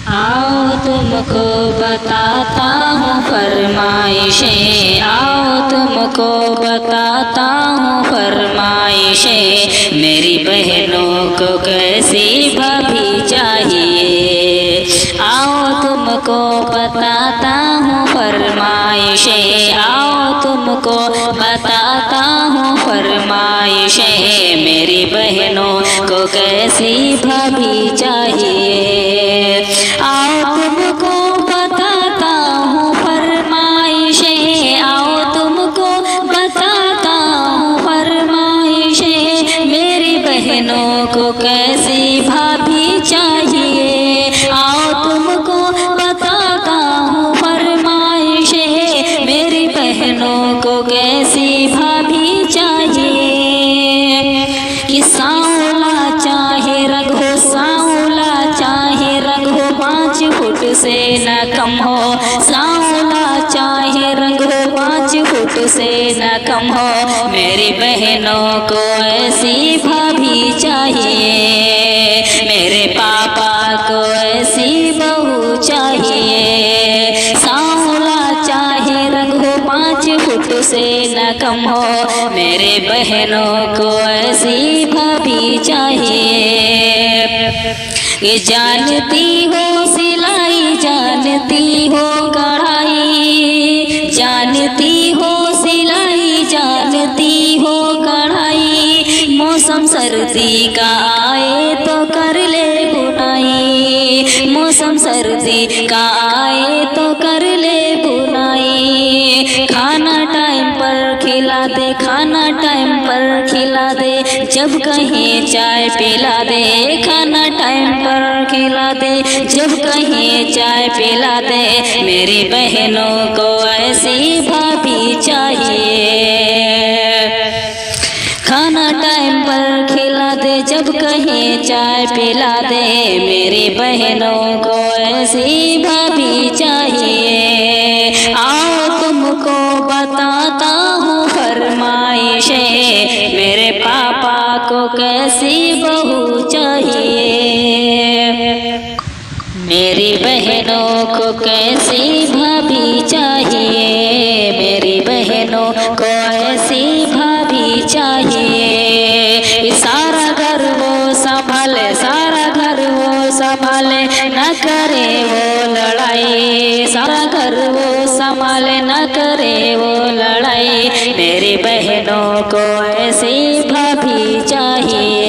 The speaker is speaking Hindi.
आओ तुमको बताता हूँ फरमाइशें, आओ तुमको बताता हूँ फरमाइशें। मेरी बहनों को कैसी भाभी चाहिए, आओ तुमको बताता हूँ फरमाइशें, आओ तुमको बताता हूँ फरमाइशें। मेरी बहनों को कैसी भाभी चाहिए, आओ तुमको बताता हूँ फरमाइशें, आओ तुमको बताता हूँ फरमाइशें। मेरी बहनों को कैसी भाभी चाहिए, आओ तुमको बताता हूँ फरमाइशें। मेरी बहनों को कैसी भाभी चाहिए। कि सांवला चाहे रघु, सांवला चाहे रघु 5 फुट से न कम हो, सांवला चाहे रघु 5 फुट से न कम हो। मेरी बहनों को ऐसी भाभी चाहिए, मेरे पापा को ऐसी बहू चाहिए। सांवला चाहे रघु 5 फुट से न कम हो, मेरे बहनों को ऐसी भाभी चाहिए। ये जानती हो सिलाई, जानती हो कढ़ाई, जानती हो सिलाई, जानती हो कढ़ाई। मौसम सर्दी का आए तो कर ले बुनाई, मौसम सर्दी का आए तो कर ले बुनाई। खाना टाइम पर खिला दे, खाना टाइम पर खिला दे, जब कहीं चाय पिला दे। खाना टाइम पर खिला दे, जब कहीं चाय पिला दे। मेरी बहनों को ऐसी भाभी चाहिए, खाना टाइम पर खिला दे, जब कहीं चाय पिला दे। मेरी बहनों को ऐसी भाभी चाहिए। आओ तुमको बताता हूँ फरमाइशें, मेरे पापा को कैसी बहू चाहिए। मेरी बहनों को कैसी भाभी चाहिए, मेरी बहनों को ऐसी भाभी चाहिए। सारा घर वो संभाले, सारा घर वो संभाले, न करे वो लड़ाई। सारा घर वो संभाले, न करे वो लड़ाई। मेरी बहनों को ऐसी भाभी चाहिए।